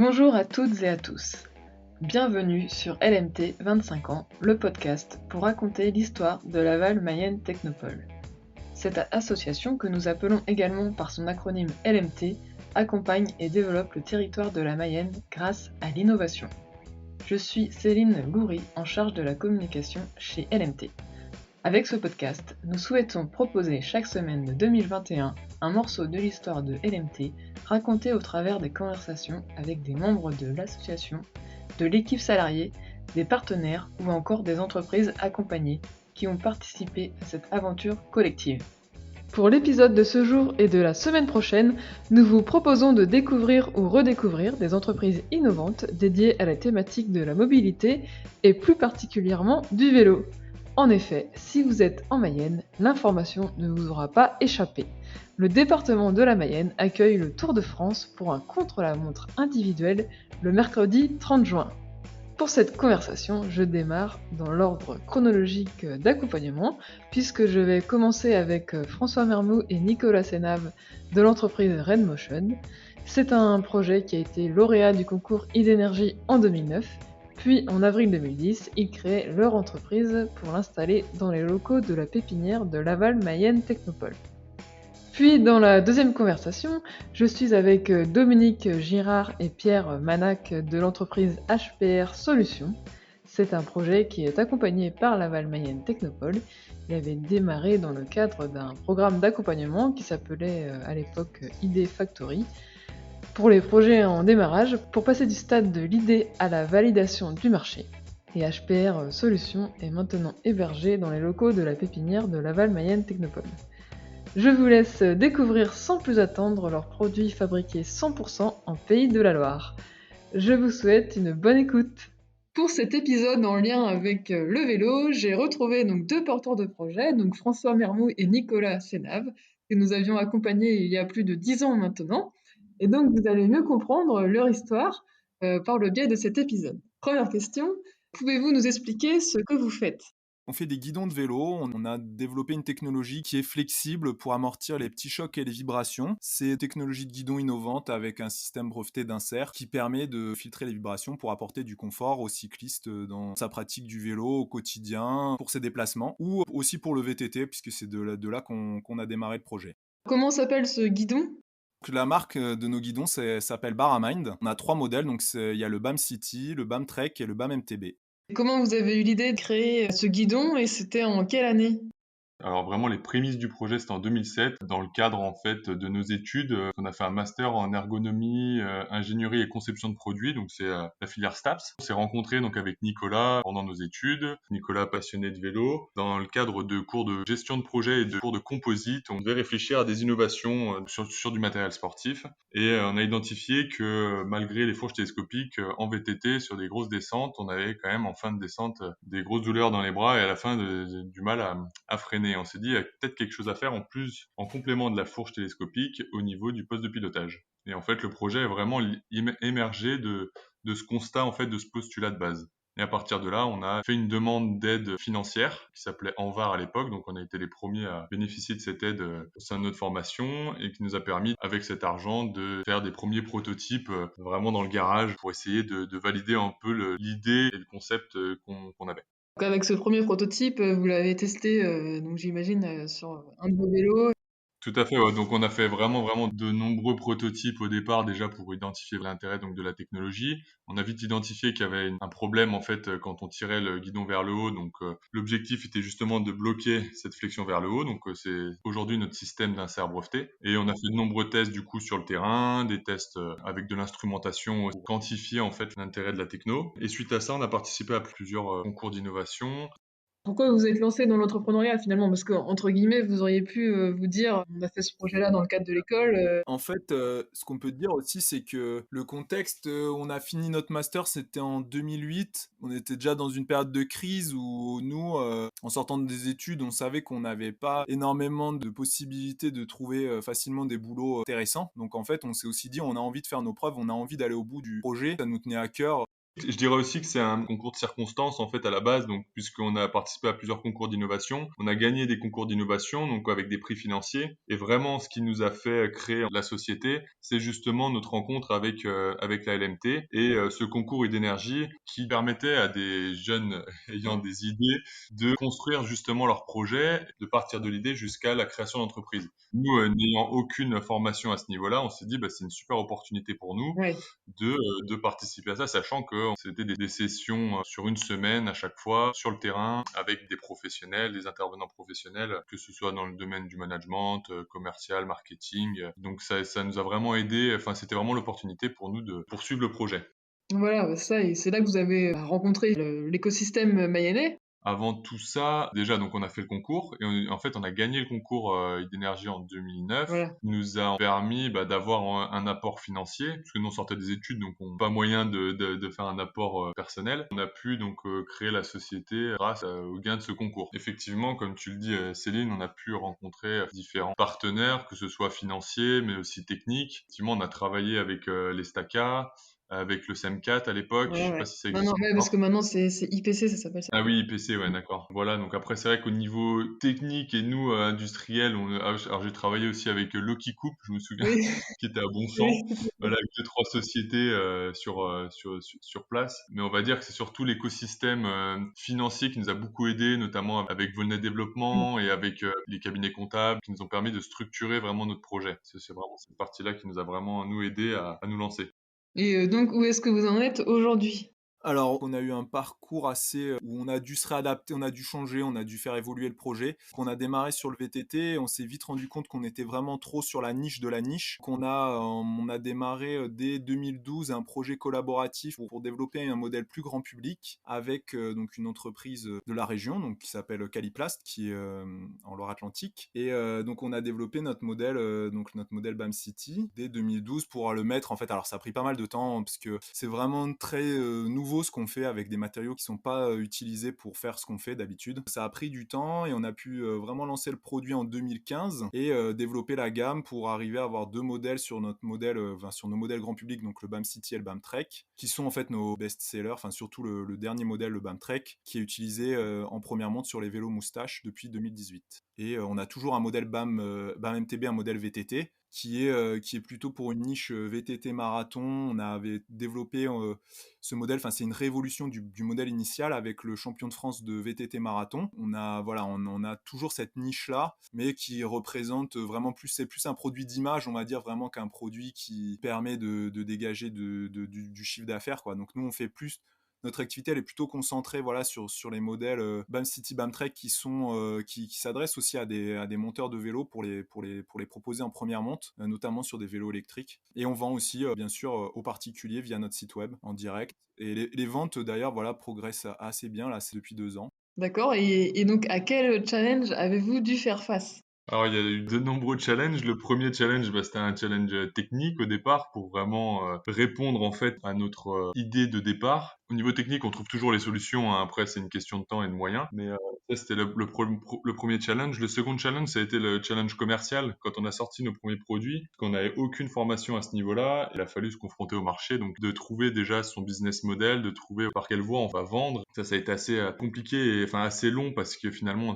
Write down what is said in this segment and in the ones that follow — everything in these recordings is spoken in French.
Bonjour à toutes et à tous. Bienvenue sur LMT 25 ans, le podcast pour raconter l'histoire de Laval Mayenne Technopole. Cette association, que nous appelons également par son acronyme LMT, accompagne et développe le territoire de la Mayenne grâce à l'innovation. Je suis Céline Loury, en charge de la communication chez LMT. Avec ce podcast, nous souhaitons proposer chaque semaine de 2021 un morceau de l'histoire de LMT raconté au travers des conversations avec des membres de l'association, de l'équipe salariée, des partenaires ou encore des entreprises accompagnées qui ont participé à cette aventure collective. Pour l'épisode de ce jour et de la semaine prochaine, nous vous proposons de découvrir ou redécouvrir des entreprises innovantes dédiées à la thématique de la mobilité et plus particulièrement du vélo. En effet, si vous êtes en Mayenne, l'information ne vous aura pas échappé. Le département de la Mayenne accueille le Tour de France pour un contre-la-montre individuel le mercredi 30 juin. Pour cette conversation, je démarre dans l'ordre chronologique d'accompagnement, puisque je vais commencer avec François Mermoux et Nicolas Sénave de l'entreprise Redmotion. C'est un projet qui a été lauréat du concours e-Énergie en 2009. Puis, en avril 2010, ils créent leur entreprise pour l'installer dans les locaux de la pépinière de Laval Mayenne Technopole. Puis, dans la deuxième conversation, je suis avec Dominique Girard et Pierre Manac de l'entreprise HPR Solutions. C'est un projet qui est accompagné par Laval Mayenne Technopole. Il avait démarré dans le cadre d'un programme d'accompagnement qui s'appelait à l'époque ID Factory, pour les projets en démarrage, pour passer du stade de l'idée à la validation du marché. Et HPR Solutions est maintenant hébergé dans les locaux de la pépinière de Laval Mayenne Technopole. Je vous laisse découvrir sans plus attendre leurs produits fabriqués 100% en Pays de la Loire. Je vous souhaite une bonne écoute. Pour cet épisode en lien avec le vélo, j'ai retrouvé donc deux porteurs de projet, donc François Mermoux et Nicolas Sénave, que nous avions accompagnés il y a plus de 10 ans maintenant. Et donc, vous allez mieux comprendre leur histoire par le biais de cet épisode. Première question, pouvez-vous nous expliquer ce que vous faites ? On fait des guidons de vélo, on a développé une technologie qui est flexible pour amortir les petits chocs et les vibrations. C'est une technologie de guidon innovante avec un système breveté d'insert qui permet de filtrer les vibrations pour apporter du confort aux cyclistes dans sa pratique du vélo au quotidien, pour ses déplacements, ou aussi pour le VTT, puisque c'est de là qu'on a démarré le projet. Comment s'appelle ce guidon ? La marque de nos guidons s'appelle Baramind. On a 3 modèles, donc il y a le BAM City, le BAM Trek et le BAM MTB. Comment vous avez eu l'idée de créer ce guidon et c'était en quelle année ? Alors vraiment les prémices du projet, c'était en 2007 dans le cadre en fait de nos études. On a fait un master en ergonomie, ingénierie et conception de produits, donc c'est la filière STAPS. On s'est rencontrés donc avec Nicolas pendant nos études. Nicolas passionné de vélo. Dans le cadre de cours de gestion de projet et de cours de composite, on devait réfléchir à des innovations sur du matériel sportif et on a identifié que malgré les fourches télescopiques en VTT sur des grosses descentes, on avait quand même en fin de descente des grosses douleurs dans les bras et à la fin du mal à freiner. On s'est dit, il y a peut-être quelque chose à faire en plus, en complément de la fourche télescopique au niveau du poste de pilotage. Et en fait, le projet est vraiment émergé de ce constat, en fait, de ce postulat de base. Et à partir de là, on a fait une demande d'aide financière qui s'appelait Envar à l'époque. Donc, on a été les premiers à bénéficier de cette aide au sein de notre formation et qui nous a permis, avec cet argent, de faire des premiers prototypes vraiment dans le garage pour essayer de valider un peu l'idée et le concept qu'on avait. Donc avec ce premier prototype, vous l'avez testé, donc j'imagine, sur un de vos vélos. Tout à fait, ouais. Donc on a fait vraiment de nombreux prototypes au départ déjà pour identifier l'intérêt donc de la technologie. On a vite identifié qu'il y avait un problème en fait quand on tirait le guidon vers le haut. Donc l'objectif était justement de bloquer cette flexion vers le haut. Donc c'est aujourd'hui notre système d'insert breveté. Et on a fait de nombreux tests du coup sur le terrain, des tests avec de l'instrumentation pour quantifier en fait l'intérêt de la techno. Et suite à ça, on a participé à plusieurs concours d'innovation. Pourquoi vous êtes lancé dans l'entrepreneuriat finalement ? Parce qu'entre guillemets, vous auriez pu vous dire, on a fait ce projet-là dans le cadre de l'école. En fait, ce qu'on peut dire aussi, c'est que le contexte, on a fini notre master, c'était en 2008. On était déjà dans une période de crise où nous, en sortant des études, on savait qu'on n'avait pas énormément de possibilités de trouver facilement des boulots intéressants. Donc en fait, on s'est aussi dit, on a envie de faire nos preuves, on a envie d'aller au bout du projet. Ça nous tenait à cœur. Je dirais aussi que c'est un concours de circonstances en fait à la base, donc puisqu'on a participé à plusieurs concours d'innovation, on a gagné des concours d'innovation, donc avec des prix financiers. Et vraiment, ce qui nous a fait créer la société, c'est justement notre rencontre avec la LMT et ce concours d'énergie qui permettait à des jeunes ayant des idées de construire justement leur projet, de partir de l'idée jusqu'à la création d'entreprise. Nous, n'ayant aucune formation à ce niveau-là, on s'est dit c'est une super opportunité pour nous Ouais. de participer à ça, sachant que c'était des sessions sur une semaine à chaque fois sur le terrain avec des professionnels, des intervenants professionnels, que ce soit dans le domaine du management, commercial, marketing. Donc ça nous a vraiment aidé. Enfin, c'était vraiment l'opportunité pour nous de poursuivre le projet. Voilà, ça et c'est là que vous avez, rencontré l'écosystème mayennais? Avant tout ça, déjà, donc on a fait le concours et en fait, on a gagné le concours d'énergie en 2009. Voilà. Qui nous a permis d'avoir un apport financier, parce que nous on sortait des études, donc on n'a pas moyen de faire un apport personnel. On a pu donc créer la société grâce au gain de ce concours. Effectivement, comme tu le dis, Céline, on a pu rencontrer différents partenaires, que ce soit financiers, mais aussi techniques. Effectivement, on a travaillé avec les Staka, avec le SEM4 à l'époque. Je Ouais, sais pas ouais. si ça Non, non, existe ouais, parce encore. que maintenant c'est IPC, ça s'appelle ça. Ah oui, IPC, ouais, d'accord. Voilà, donc après, c'est vrai qu'au niveau technique et nous, industriels, alors j'ai travaillé aussi avec Lucky Coupe, je me souviens, Oui, qui était à Bonchamp, oui, tout à fait. voilà, avec deux, trois sociétés sur place. Mais on va dire que c'est surtout l'écosystème financier qui nous a beaucoup aidé, notamment avec Volnet Mmh. Développement et avec les cabinets comptables, qui nous ont permis de structurer vraiment notre projet. C'est vraiment cette partie-là qui nous a vraiment, nous, aidé à nous lancer. Et donc où est-ce que vous en êtes aujourd'hui? Alors, on a eu un parcours assez où on a dû se réadapter, on a dû changer, on a dû faire évoluer le projet. On a démarré sur le VTT, on s'est vite rendu compte qu'on était vraiment trop sur la niche de la niche. On a démarré dès 2012 un projet collaboratif pour développer un modèle plus grand public avec donc une entreprise de la région donc qui s'appelle Caliplast qui est en Loire-Atlantique. Et donc on a développé notre modèle BAM City dès 2012 pour le mettre en fait. Alors ça a pris pas mal de temps parce que c'est vraiment très nouveau ce qu'on fait avec des matériaux qui sont pas utilisés pour faire ce qu'on fait d'habitude. Ça a pris du temps et on a pu vraiment lancer le produit en 2015 et développer la gamme pour arriver à avoir deux modèles sur sur nos modèles grand public, donc le BAM City et le BAM Trek, qui sont en fait nos best-sellers, enfin surtout le dernier modèle, le BAM Trek, qui est utilisé en première monte sur les vélos moustaches depuis 2018. Et on a toujours un modèle BAM MTB, un modèle VTT, qui est plutôt pour une niche VTT marathon. On avait développé ce modèle, enfin c'est une révolution du modèle initial avec le champion de France de VTT marathon. On a toujours cette niche là, mais qui représente vraiment plus, c'est plus un produit d'image, on va dire, vraiment qu'un produit qui permet de dégager du chiffre d'affaires, quoi. Donc nous on fait plus, notre activité elle est plutôt concentrée voilà sur les modèles BAM City, BAM Trek qui s'adressent aussi à des monteurs de vélos pour les proposer en première monte, notamment sur des vélos électriques. Et on vend aussi bien sûr aux particuliers via notre site web en direct. Et les ventes d'ailleurs voilà progressent assez bien là, c'est depuis 2 ans. D'accord et donc à quel challenge avez-vous dû faire face? Alors, il y a eu de nombreux challenges. Le premier challenge, c'était un challenge technique au départ pour vraiment répondre en fait à notre idée de départ. Au niveau technique, on trouve toujours les solutions, hein. Après, c'est une question de temps et de moyens. Mais ça, c'était le premier challenge. Le second challenge, ça a été le challenge commercial. Quand on a sorti nos premiers produits, qu'on n'avait aucune formation à ce niveau-là, il a fallu se confronter au marché. Donc, de trouver déjà son business model, de trouver par quelle voie on va vendre. Ça a été assez compliqué et enfin assez long parce que finalement,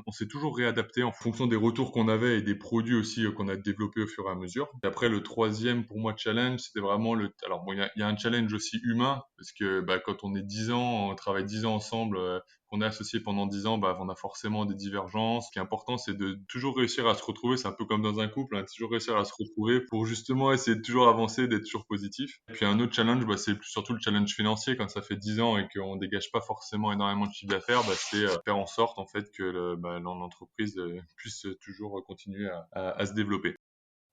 on s'est toujours réadapté en fonction des retours qu'on avait et des produits aussi qu'on a développés au fur et à mesure. Et après, le troisième, pour moi, challenge, c'était vraiment alors bon, il y a un challenge aussi humain parce que quand on est 10 ans, on travaille 10 ans ensemble, qu'on est associé pendant 10 ans, on a forcément des divergences. Ce qui est important, c'est de toujours réussir à se retrouver. C'est un peu comme dans un couple, hein, toujours réussir à se retrouver pour justement essayer de toujours avancer, d'être toujours positif. Et puis un autre challenge, c'est surtout le challenge financier. Quand ça fait 10 ans et qu'on dégage pas forcément énormément de chiffre d'affaires, c'est faire en sorte en fait que l'entreprise puisse toujours continuer à se développer.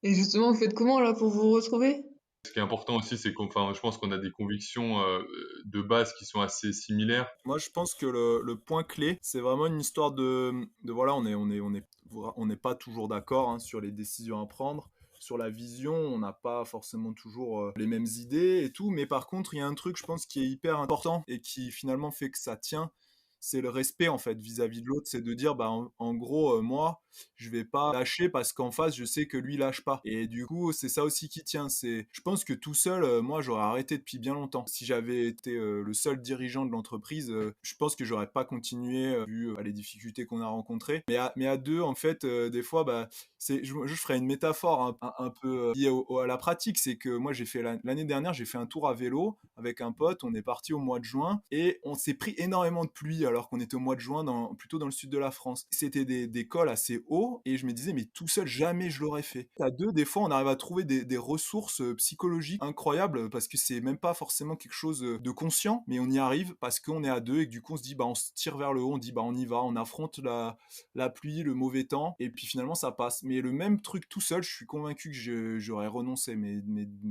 Et justement, vous faites comment là pour vous retrouver? Ce qui est important aussi, c'est je pense qu'on a des convictions de base qui sont assez similaires. Moi, je pense que le point clé, c'est vraiment une histoire de voilà, on n'est pas toujours d'accord hein, sur les décisions à prendre, sur la vision, on n'a pas forcément toujours les mêmes idées et tout, mais par contre, il y a un truc, je pense, qui est hyper important et qui finalement fait que ça tient, c'est le respect en fait vis-à-vis de l'autre, c'est de dire bah en gros moi je vais pas lâcher parce qu'en face je sais que lui lâche pas. Et du coup c'est ça aussi qui tient. C'est, je pense que tout seul, moi j'aurais arrêté depuis bien longtemps. Si j'avais été le seul dirigeant de l'entreprise, je pense que j'aurais pas continué vu les difficultés qu'on a rencontrées. Mais à deux en fait, des fois bah je ferais une métaphore un peu liée à la pratique. C'est que moi j'ai fait l'année dernière j'ai fait un tour à vélo avec un pote. On est parti au mois de juin et on s'est pris énormément de pluie alors qu'on était au mois de juin plutôt dans le sud de la France. C'était des cols assez hauts et je me disais mais tout seul jamais je l'aurais fait. À deux des fois on arrive à trouver des ressources psychologiques incroyables parce que c'est même pas forcément quelque chose de conscient, mais on y arrive parce qu'on est à deux et que du coup on se dit bah on se tire vers le haut, on dit bah on y va, on affronte la pluie, le mauvais temps et puis finalement ça passe. Mais le même truc tout seul, je suis convaincu que j'aurais renoncé mais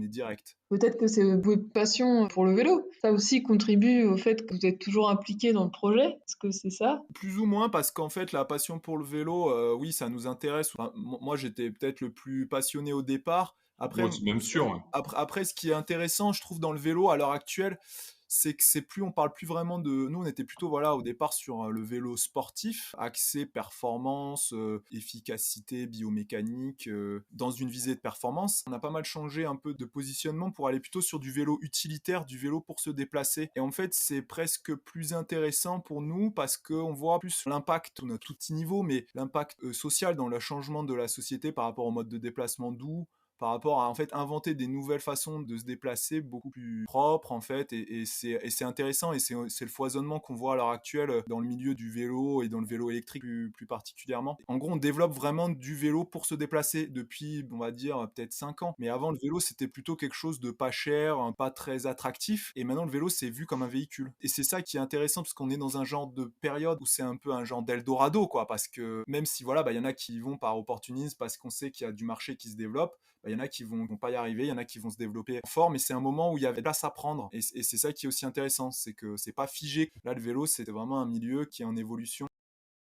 direct. Peut-être que c'est votre passion pour le vélo. Ça aussi contribue au fait que vous êtes toujours impliqué dans le projet. Est-ce que c'est ça? Plus ou moins parce qu'en fait la passion pour le vélo, oui ça nous intéresse. Enfin, moi j'étais peut-être le plus passionné au départ. Après, Moi, c'est même sûr. Ouais. après, ce qui est intéressant, je trouve, dans le vélo à l'heure actuelle, c'est que on parle plus vraiment de. Nous, on était plutôt, voilà, au départ sur le vélo sportif, axé performance, efficacité, biomécanique, dans une visée de performance. On a pas mal changé un peu de positionnement pour aller plutôt sur du vélo utilitaire, du vélo pour se déplacer. Et en fait, c'est presque plus intéressant pour nous parce qu'on voit plus l'impact, on a tout petit niveau, mais l'impact social dans le changement de la société par rapport au mode de déplacement doux, par rapport à en fait inventer des nouvelles façons de se déplacer beaucoup plus propres en fait et c'est intéressant et c'est le foisonnement qu'on voit à l'heure actuelle dans le milieu du vélo et dans le vélo électrique plus particulièrement. En gros on développe vraiment du vélo pour se déplacer depuis on va dire peut-être 5 ans, mais avant le vélo c'était plutôt quelque chose de pas cher, pas très attractif et maintenant le vélo c'est vu comme un véhicule et c'est ça qui est intéressant parce qu'on est dans un genre de période où c'est un peu un genre d'Eldorado quoi, parce que même si voilà bah, y en a qui y vont par opportunisme parce qu'on sait qu'il y a du marché qui se développe, il y en a qui vont pas y arriver, il y en a qui vont se développer fort, mais c'est un moment où il y avait place à prendre. Et c'est ça qui est aussi intéressant, c'est que c'est pas figé. Là, le vélo, c'était vraiment un milieu qui est en évolution.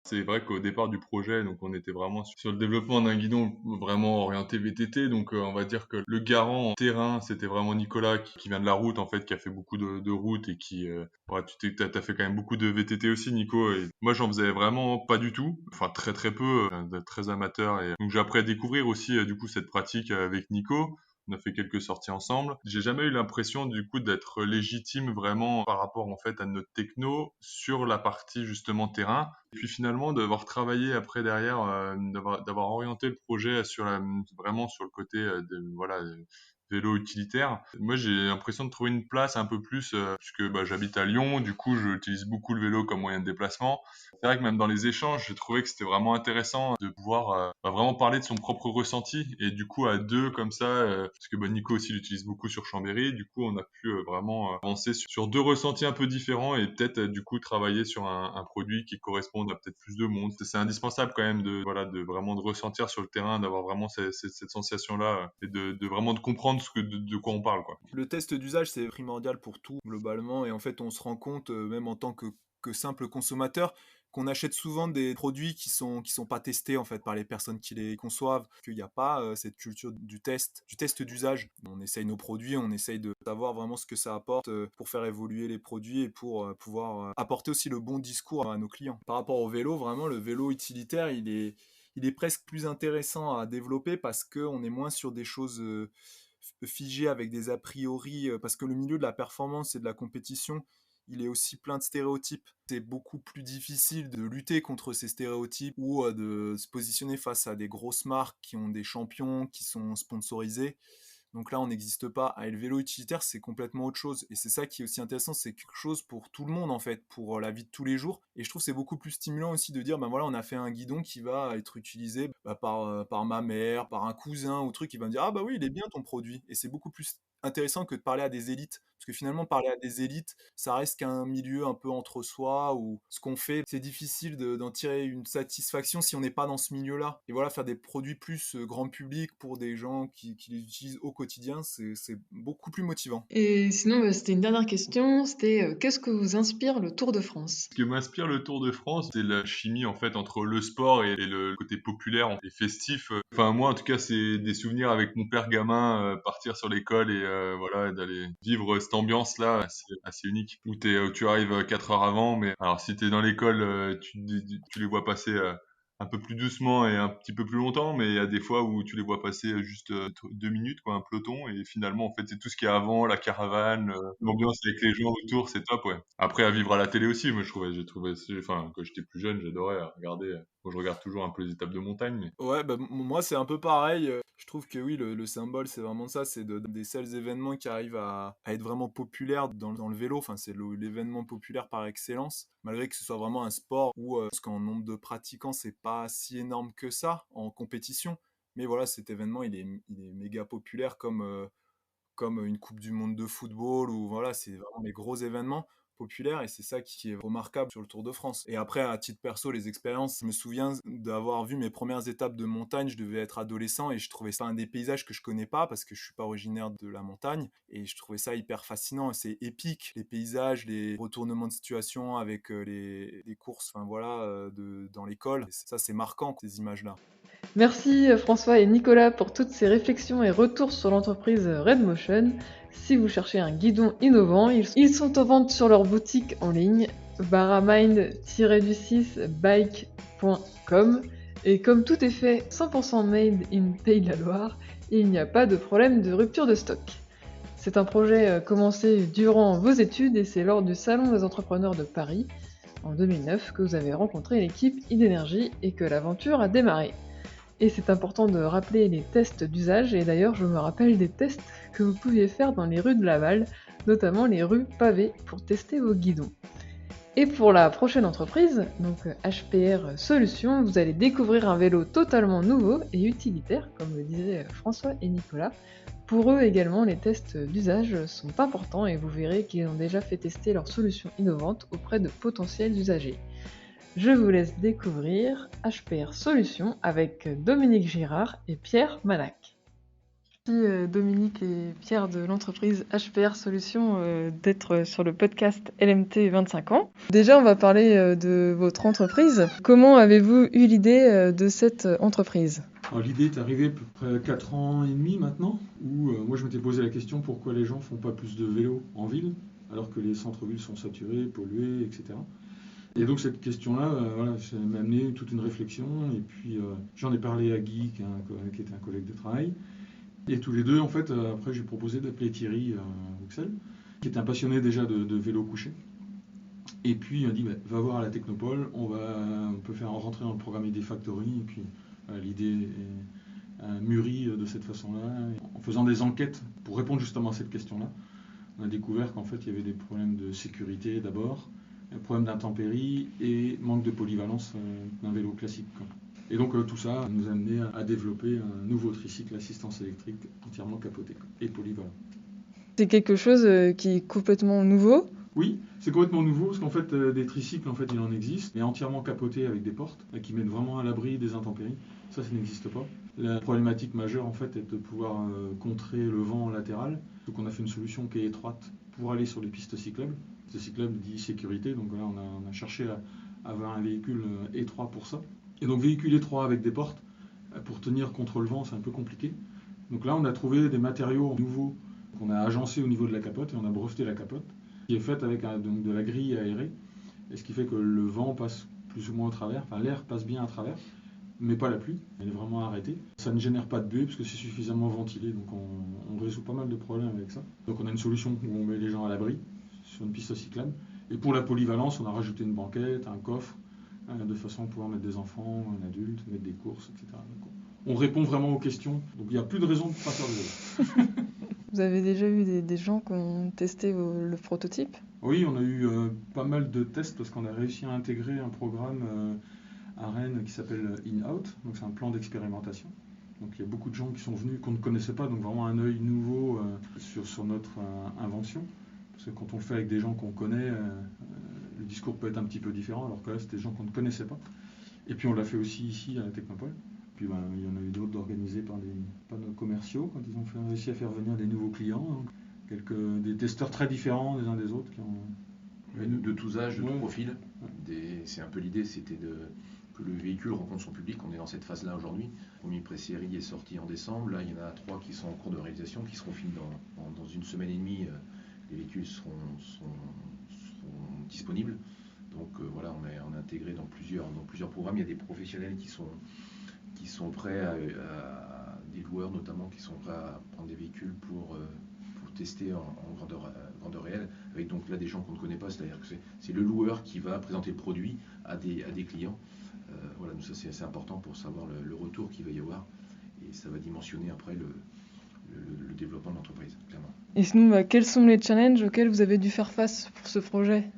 C'est vrai qu'au départ du projet, donc on était vraiment sur le développement d'un guidon vraiment orienté VTT. Donc on va dire que le garant en terrain, c'était vraiment Nicolas qui vient de la route en fait, qui a fait beaucoup de routes et qui, ouais, t'as fait quand même beaucoup de VTT aussi, Nico. Et moi, j'en faisais vraiment pas du tout, enfin très très peu, très amateur. Et donc j'ai appris à découvrir aussi du coup cette pratique avec Nico. On a fait quelques sorties ensemble. J'ai jamais eu l'impression du coup d'être légitime vraiment par rapport en fait à notre techno sur la partie justement terrain. Et puis finalement d'avoir travaillé après derrière, d'avoir orienté le projet vraiment sur le côté voilà vélo utilitaire. Moi j'ai l'impression de trouver une place un peu plus puisque bah, j'habite à Lyon, du coup j'utilise beaucoup le vélo comme moyen de déplacement. C'est vrai que même dans les échanges, j'ai trouvé que c'était vraiment intéressant de pouvoir bah, vraiment parler de son propre ressenti et du coup à deux comme ça, parce que bah, Nico aussi l'utilise beaucoup sur Chambéry, du coup on a pu vraiment avancer sur deux ressentis un peu différents et peut-être du coup travailler sur un produit qui corresponde à peut-être plus de monde. C'est indispensable quand même de voilà de vraiment de ressentir sur le terrain, d'avoir vraiment cette sensation là et de vraiment de comprendre de quoi on parle quoi. Le test d'usage, c'est primordial pour tout, globalement. Et en fait, on se rend compte, même en tant que simple consommateur, qu'on achète souvent des produits qui sont pas testés en fait par les personnes qui les conçoivent, qu'il n'y a pas cette culture du test d'usage. On essaye nos produits, on essaye de savoir vraiment ce que ça apporte pour faire évoluer les produits et pour pouvoir apporter aussi le bon discours à nos clients. Par rapport au vélo, vraiment le vélo utilitaire, il est presque plus intéressant à développer parce qu'on est moins sur des choses figées avec des a priori, parce que le milieu de la performance et de la compétition, il est aussi plein de stéréotypes. C'est beaucoup plus difficile de lutter contre ces stéréotypes ou de se positionner face à des grosses marques qui ont des champions, qui sont sponsorisés. Donc là, on n'existe pas. Ah, et le vélo utilitaire, c'est complètement autre chose. Et c'est ça qui est aussi intéressant, c'est quelque chose pour tout le monde, en fait, pour la vie de tous les jours. Et je trouve que c'est beaucoup plus stimulant aussi de dire, ben voilà, on a fait un guidon qui va être utilisé par ma mère, par un cousin ou truc, qui va me dire, ah bah oui, il est bien ton produit. Et c'est beaucoup plus intéressant que de parler à des élites. Parce que finalement, parler à des élites, ça reste qu'un milieu un peu entre soi, où ce qu'on fait, c'est difficile d'en tirer une satisfaction si on n'est pas dans ce milieu-là. Et voilà, faire des produits plus grand public pour des gens qui les utilisent au quotidien, c'est beaucoup plus motivant. Et sinon, c'était une dernière question, c'était qu'est-ce que vous inspire le Tour de France? Ce que m'inspire le Tour de France, c'est la chimie en fait entre le sport et le côté populaire et festif. Enfin moi en tout cas c'est des souvenirs avec mon père gamin, partir sur l'école et voilà, d'aller vivre cette ambiance-là, c'est assez unique. Où tu arrives 4 heures avant, mais alors si t'es dans l'école, tu les vois passer un peu plus doucement et un petit peu plus longtemps, mais il y a des fois où tu les vois passer juste 2 minutes, quoi, un peloton, et finalement, en fait, c'est tout ce qu'il y a avant, la caravane, l'ambiance avec les gens autour, c'est top, ouais. Après, à vivre à la télé aussi, moi, enfin, quand j'étais plus jeune, j'adorais regarder. Moi, je regarde toujours un peu les étapes de montagne, mais Ouais, bah, moi c'est un peu pareil. Je trouve que oui, le symbole c'est vraiment ça, c'est des seuls événements qui arrivent à être vraiment populaires dans le vélo. Enfin, c'est l'événement populaire par excellence, malgré que ce soit vraiment un sport où, parce qu'en nombre de pratiquants, c'est pas si énorme que ça en compétition. Mais voilà, cet événement, il est méga populaire comme une Coupe du Monde de football, ou voilà, c'est vraiment les gros événements populaires, et c'est ça qui est remarquable sur le Tour de France. Et après, à titre perso, les expériences, je me souviens d'avoir vu mes premières étapes de montagne, je devais être adolescent et je trouvais ça un des paysages que je connais pas parce que je suis pas originaire de la montagne, et je trouvais ça hyper fascinant, c'est épique, les paysages, les retournements de situation avec les courses, enfin voilà, dans l'école. Et ça, c'est marquant, ces images-là. Merci François et Nicolas pour toutes ces réflexions et retours sur l'entreprise Redmotion. Si vous cherchez un guidon innovant, ils sont en vente sur leur boutique en ligne baramind-bike.com, et comme tout est fait 100% made in Pays de la Loire, il n'y a pas de problème de rupture de stock. C'est un projet commencé durant vos études et c'est lors du Salon des entrepreneurs de Paris en 2009 que vous avez rencontré l'équipe Idénergie et que l'aventure a démarré. Et c'est important de rappeler les tests d'usage, et d'ailleurs je me rappelle des tests que vous pouviez faire dans les rues de Laval, notamment les rues pavées pour tester vos guidons. Et pour la prochaine entreprise, donc HPR Solutions, vous allez découvrir un vélo totalement nouveau et utilitaire, comme le disaient François et Nicolas. Pour eux également, les tests d'usage sont importants et vous verrez qu'ils ont déjà fait tester leurs solutions innovantes auprès de potentiels usagers. Je vous laisse découvrir HPR Solutions avec Dominique Girard et Pierre Manac. Merci Dominique et Pierre de l'entreprise HPR Solutions d'être sur le podcast LMT 25 ans. Déjà, on va parler de votre entreprise. Comment avez-vous eu l'idée de cette entreprise ? Alors, l'idée est arrivée à peu près 4 ans et demi maintenant, où moi je m'étais posé la question pourquoi les gens font pas plus de vélo en ville, alors que les centres-villes sont saturés, pollués, etc. Et donc cette question-là, voilà, ça m'a amené toute une réflexion, et puis j'en ai parlé à Guy, qui était un collègue de travail, et tous les deux, en fait, après j'ai proposé d'appeler Thierry Wuxel, qui était un passionné déjà de vélo couché. Et puis il m'a dit, bah, va voir à la Technopole, on peut faire rentrer dans le programme ID Factory, et puis l'idée est mûrie de cette façon-là. En faisant des enquêtes pour répondre justement à cette question-là, on a découvert qu'en fait il y avait des problèmes de sécurité d'abord, problème d'intempéries et manque de polyvalence d'un vélo classique. Et donc tout ça nous a amené à développer un nouveau tricycle assistance électrique entièrement capoté et polyvalent. C'est quelque chose qui est complètement nouveau ? Oui, c'est complètement nouveau parce qu'en fait des tricycles, en fait, il en existe, mais entièrement capotés avec des portes qui mettent vraiment à l'abri des intempéries. Ça n'existe pas. La problématique majeure en fait est de pouvoir contrer le vent latéral. Donc on a fait une solution qui est étroite pour aller sur les pistes cyclables. Pistes cyclables dit sécurité, donc là on a cherché à avoir un véhicule étroit pour ça. Et donc véhicule étroit avec des portes, pour tenir contre le vent, c'est un peu compliqué. Donc là on a trouvé des matériaux nouveaux qu'on a agencés au niveau de la capote et on a breveté la capote, qui est faite avec donc de la grille aérée, et ce qui fait que le vent passe plus ou moins au travers, enfin l'air passe bien à travers, mais pas la pluie, elle est vraiment arrêtée. Ça ne génère pas de buée parce que c'est suffisamment ventilé, donc on résout pas mal de problèmes avec ça. Donc on a une solution où on met les gens à l'abri sur une piste cyclable, et pour la polyvalence, on a rajouté une banquette, un coffre, de façon à pouvoir mettre des enfants, un adulte, mettre des courses, etc. Donc on répond vraiment aux questions, donc il n'y a plus de raison de ne pas faire de vélo. Vous avez déjà eu des gens qui ont testé le prototype ? Oui, on a eu pas mal de tests parce qu'on a réussi à intégrer un programme à Rennes qui s'appelle In-Out, donc c'est un plan d'expérimentation. Donc il y a beaucoup de gens qui sont venus, qu'on ne connaissait pas, donc vraiment un œil nouveau sur notre invention. Parce que quand on le fait avec des gens qu'on connaît, le discours peut être un petit peu différent, alors que là c'était des gens qu'on ne connaissait pas. Et puis on l'a fait aussi ici à la Technopole. Puis il y en a eu d'autres organisés par nos commerciaux quand ils ont réussi à faire venir des nouveaux clients. Donc, des testeurs très différents les uns des autres. De tous âges, de tout profil. C'est un peu l'idée, c'était que le véhicule rencontre son public. On est dans cette phase-là aujourd'hui. Le premier pré-série est sorti en décembre. Là, il y en a 3 qui sont en cours de réalisation, qui seront finis dans une semaine et demie. Les véhicules seront disponibles. Donc voilà, on est intégré dans plusieurs programmes. Il y a des professionnels qui sont prêts, des loueurs notamment, qui sont prêts à prendre des véhicules pour tester en grandeur réelle, avec donc là des gens qu'on ne connaît pas, c'est-à-dire que c'est le loueur qui va présenter le produit à des clients. Voilà, donc ça c'est assez important pour savoir le retour qu'il va y avoir, et ça va dimensionner après le développement de l'entreprise, clairement. Et sinon, quels sont les challenges auxquels vous avez dû faire face pour ce projet ?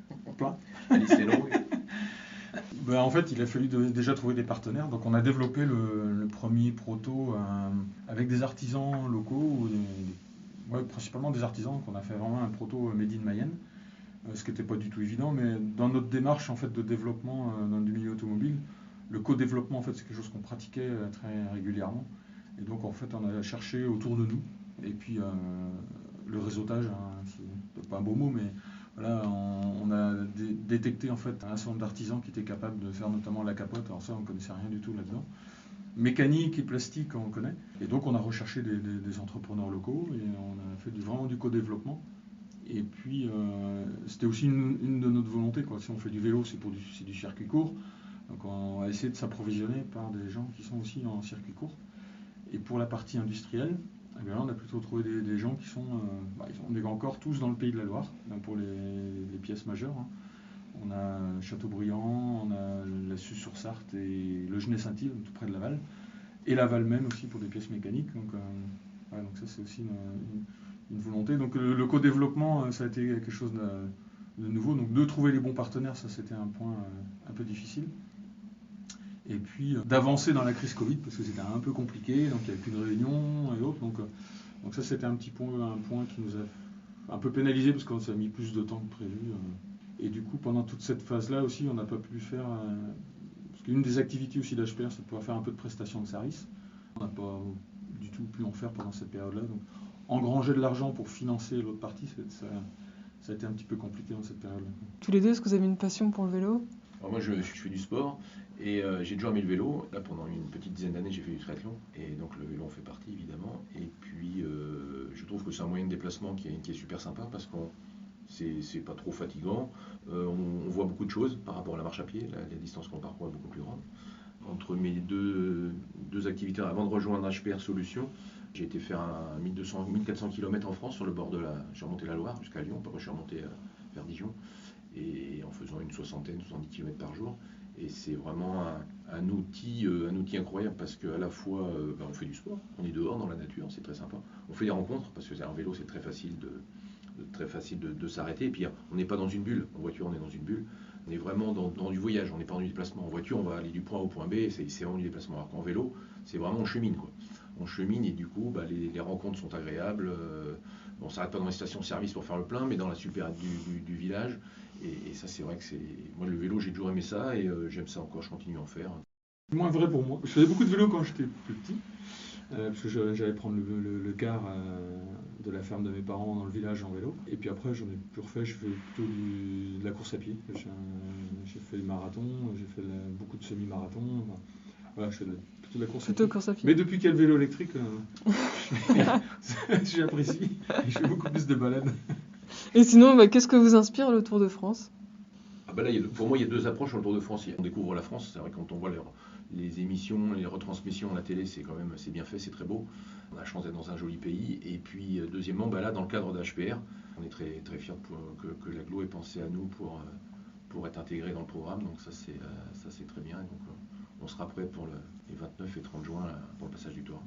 Allez, c'est long. En fait, il a fallu déjà trouver des partenaires. Donc, on a développé le premier proto avec des artisans locaux, principalement des artisans, qu'on a fait vraiment un proto made in Mayenne, ce qui n'était pas du tout évident. Mais dans notre démarche en fait, de développement dans le milieu automobile, le co-développement, en fait, c'est quelque chose qu'on pratiquait très régulièrement. Et donc, en fait, on a cherché autour de nous. Et puis, le réseautage, c'est pas un beau mot, mais voilà, on a détecté en fait un certain nombre d'artisans qui étaient capables de faire notamment la capote. Alors ça, on ne connaissait rien du tout là-dedans. Mécanique et plastique, on connaît. Et donc, on a recherché des entrepreneurs locaux et on a fait vraiment du co-développement. Et puis, c'était aussi une de notre volonté, quoi. Si on fait du vélo, c'est du circuit court. Donc, on va essayer de s'approvisionner par des gens qui sont aussi en circuit court. Et pour la partie industrielle, là, on a plutôt trouvé des gens qui sont... on est encore tous dans le Pays de la Loire, pour les pièces majeures. On a Châteaubriand, on a la Suze-sur-Sarthe et le Genêt-Saint-Yves, tout près de Laval. Et Laval même aussi pour des pièces mécaniques. Donc ça, c'est aussi une volonté. Donc le co-développement, ça a été quelque chose de nouveau. Donc de trouver les bons partenaires, ça c'était un point un peu difficile. Et puis d'avancer dans la crise Covid, parce que c'était un peu compliqué, donc il n'y avait plus de réunions et autres. Donc ça c'était un point qui nous a un peu pénalisé, parce qu'on s'est mis plus de temps que prévu. Et du coup, pendant toute cette phase-là aussi, on n'a pas pu faire... parce qu'une des activités aussi d'HPR, c'est de pouvoir faire un peu de prestations de services. On n'a pas du tout pu en faire pendant cette période-là. Donc engranger de l'argent pour financer l'autre partie, ça a été un petit peu compliqué dans cette période-là. Tous les deux, est-ce que vous avez une passion pour le vélo ? Alors moi, je fais du sport et j'ai toujours aimé le vélo. Là, pendant une petite dizaine d'années, j'ai fait du triathlon. Et donc, le vélo en fait partie, évidemment. Et puis, je trouve que c'est un moyen de déplacement qui est super sympa, parce que c'est pas trop fatigant. On voit beaucoup de choses par rapport à la marche à pied. La distance qu'on parcourt est beaucoup plus grande. Entre mes deux activités, avant de rejoindre HPR Solutions, j'ai été faire 1400 km en France sur le bord j'ai remonté la Loire jusqu'à Lyon. Après, je suis remonté vers Dijon, et en faisant une 70 km par jour. Et c'est vraiment un outil incroyable, parce qu'à la fois on fait du sport, on est dehors dans la nature, c'est très sympa. On fait des rencontres, parce que en vélo c'est très facile de s'arrêter. Et puis on n'est pas dans une bulle. En voiture, on est dans une bulle. On est vraiment dans du voyage, on n'est pas dans du déplacement. En voiture, on va aller du point A au point B, c'est vraiment du déplacement. Alors qu'en vélo, c'est vraiment on chemine, quoi. On chemine, et du coup, les rencontres sont agréables. On ne s'arrête pas dans les stations-service pour faire le plein, mais dans la supérette du village. Et ça, c'est vrai que c'est... Moi, le vélo, j'ai toujours aimé ça, et j'aime ça encore, je continue à en faire. C'est moins vrai pour moi. Je faisais beaucoup de vélo quand j'étais plus petit, parce que j'allais prendre le car de la ferme de mes parents dans le village en vélo. Et puis après, j'en ai plus refait, je fais plutôt de la course à pied. J'ai fait le marathon, j'ai fait beaucoup de semi-marathons. Voilà, je fais plutôt de la course à pied. Mais depuis qu'il y a le vélo électrique, j'apprécie. Je fais beaucoup plus de balades. Et sinon, qu'est-ce que vous inspire le Tour de France ? Là, pour moi, il y a deux approches sur le Tour de France. On découvre la France, c'est vrai, quand on voit les émissions, les retransmissions à la télé, c'est bien fait, c'est très beau. On a la chance d'être dans un joli pays. Et puis, deuxièmement, là, dans le cadre d'HPR, on est très, très fiers que l'Aglo ait pensé à nous pour être intégré dans le programme. Donc ça, c'est très bien. Et donc, on sera prêt pour les 29 et 30 juin pour le passage du Tour.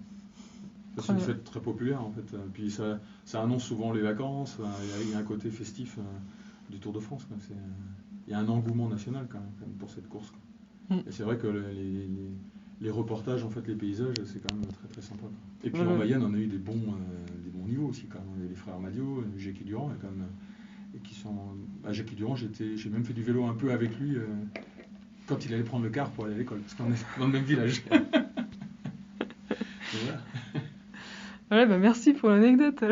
C'est une fête très populaire, en fait. Puis ça annonce souvent les vacances. Il y a un côté festif du Tour de France, quoi. Il y a un engouement national quand même pour cette course, quoi. Et c'est vrai que les reportages, en fait, les paysages, c'est quand même très très sympa, quoi. Et puis en Mayenne, on a eu des bons niveaux aussi, quand même. Les frères Madio, Jackie Durand, quand même, et qui sont... Jackie Durand, j'ai même fait du vélo un peu avec lui quand il allait prendre le car pour aller à l'école, parce qu'on est dans le même village. Voilà, merci pour l'anecdote.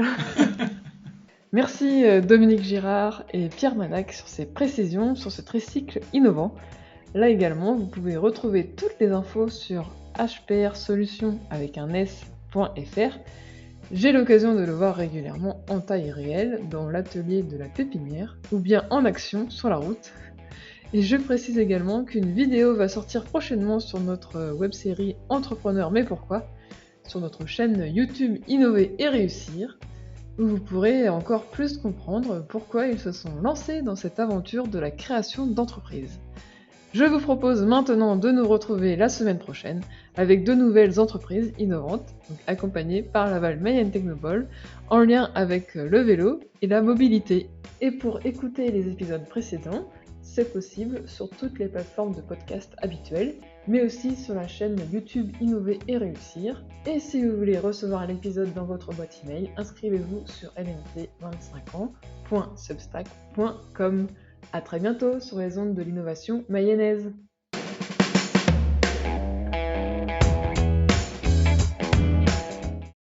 Merci Dominique Girard et Pierre Manac sur ces précisions sur ce tricycle innovant. Là également, vous pouvez retrouver toutes les infos sur hprsolutions avec un s.fr. J'ai l'occasion de le voir régulièrement en taille réelle dans l'atelier de la pépinière ou bien en action sur la route. Et je précise également qu'une vidéo va sortir prochainement sur notre web-série Entrepreneur mais pourquoi, sur notre chaîne YouTube Innover et Réussir, où vous pourrez encore plus comprendre pourquoi ils se sont lancés dans cette aventure de la création d'entreprises. Je vous propose maintenant de nous retrouver la semaine prochaine avec de nouvelles entreprises innovantes, donc accompagnées par Laval Mayenne Technopole, en lien avec le vélo et la mobilité. Et pour écouter les épisodes précédents, c'est possible sur toutes les plateformes de podcast habituelles, mais aussi sur la chaîne YouTube Innover et Réussir. Et si vous voulez recevoir l'épisode dans votre boîte email, inscrivez-vous sur lmt25ans.substack.com. À très bientôt sur les ondes de l'innovation mayonnaise.